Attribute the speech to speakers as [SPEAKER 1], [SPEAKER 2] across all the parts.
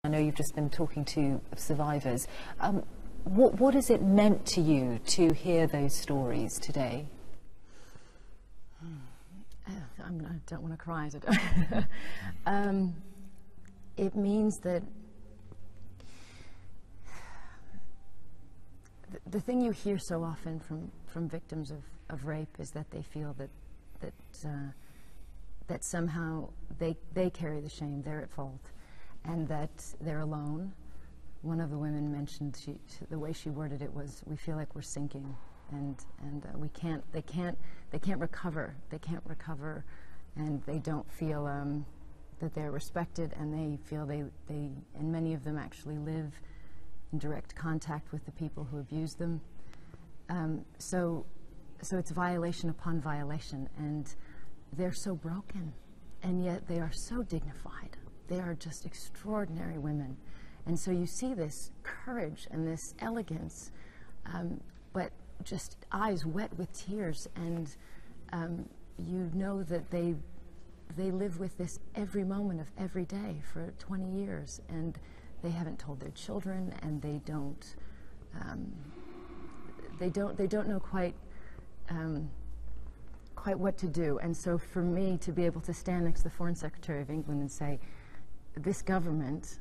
[SPEAKER 1] I know you've just been talking to survivors. What has it meant to you to hear those stories today?
[SPEAKER 2] I don't want to cry. It means that the thing you hear so often from victims of rape is that they feel that somehow they carry the shame, they're at fault, and that they're alone. One of the women mentioned, the way she worded it was, "We feel like we're sinking, and they can't recover, and they don't feel that they're respected, and they feel and many of them actually live in direct contact with the people who abuse them. So it's violation upon violation, and they're so broken, and yet they are so dignified. They are just extraordinary women. And so you see this courage and this elegance, but just eyes wet with tears, and you know that they live with this every moment of every day for 20 years, and they haven't told their children, and they don't know quite what to do. And so for me to be able to stand next to the Foreign Secretary of England and say, this government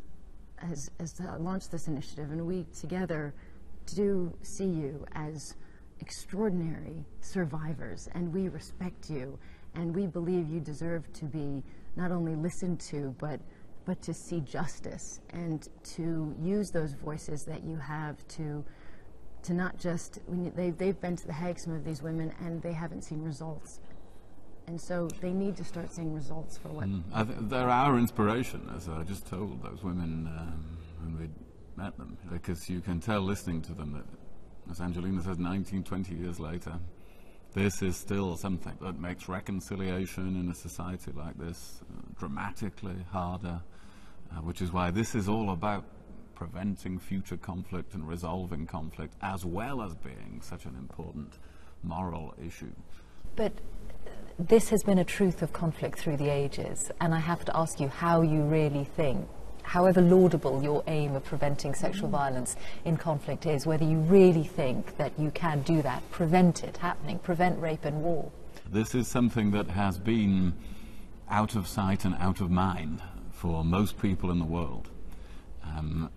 [SPEAKER 2] has launched this initiative, and we together do see you as extraordinary survivors, and we respect you, and we believe you deserve to be not only listened to, but to see justice, and to use those voices that you have to not just, they've been to the Hague, some of these women, and they haven't seen results. And so they need to start seeing results for what...
[SPEAKER 3] They're our inspiration, as I just told those women when we met them, because you can tell listening to them that, as Angelina says, 19, 20 years later, this is still something that makes reconciliation in a society like this dramatically harder, which is why this is all about preventing future conflict and resolving conflict, as well as being such an important moral issue.
[SPEAKER 1] But this has been a truth of conflict through the ages, and I have to ask you how you really think, however laudable your aim of preventing sexual violence in conflict is, whether you really think that you can do that, prevent it happening, prevent rape and war.
[SPEAKER 3] This is something that has been out of sight and out of mind for most people in the world.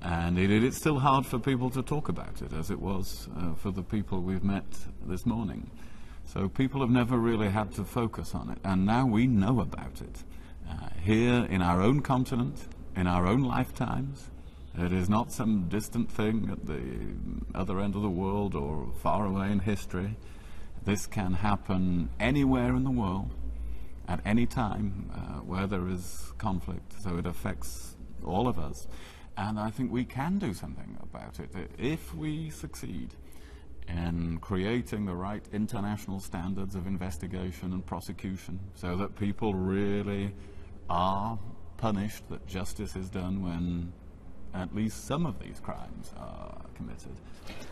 [SPEAKER 3] And it's still hard for people to talk about it, as it was for the people we've met this morning. So people have never really had to focus on it, and now we know about it. Here in our own continent, in our own lifetimes. It is not some distant thing at the other end of the world or far away in history. This can happen anywhere in the world, at any time where there is conflict, so it affects all of us. And I think we can do something about it if we succeed in creating the right international standards of investigation and prosecution, so that people really are punished, that justice is done when at least some of these crimes are committed.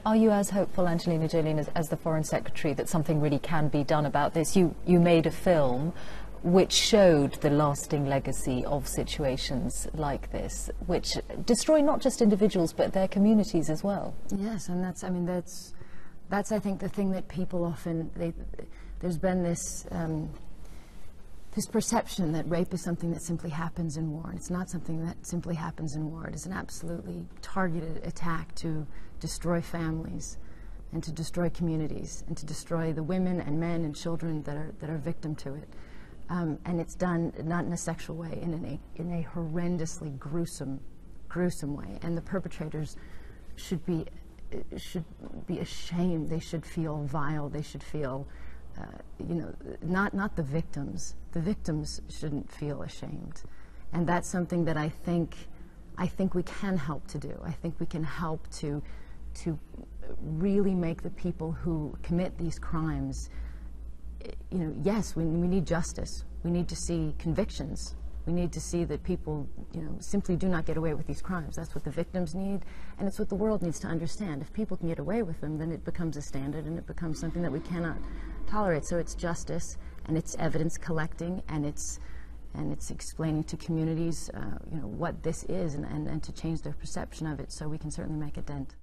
[SPEAKER 1] Are you as hopeful, Angelina Jolie, as the Foreign Secretary, that something really can be done about this? You made a film which showed the lasting legacy of situations like this, which destroy not just individuals but their communities as well.
[SPEAKER 2] Yes, and that's I think the thing that people often, there's been this this perception that rape is something that simply happens in war, and it's not something that simply happens in war. It is an absolutely targeted attack to destroy families and to destroy communities and to destroy the women and men and children that are victim to it. And it's done not in a sexual way, in a horrendously gruesome way. And the perpetrators should be ashamed. They should feel vile. They should feel, not the victims. The victims shouldn't feel ashamed. And that's something that I think we can help to do. I think we can help to really make the people who commit these crimes, yes, we need justice. We need to see convictions. We need to see that people, simply do not get away with these crimes. That's what the victims need, and it's what the world needs to understand. If people can get away with them, then it becomes a standard, and it becomes something that we cannot tolerate. So it's justice, and it's evidence collecting, and it's and it's explaining to communities, you know, what this is, and to change their perception of it, so we can certainly make a dent.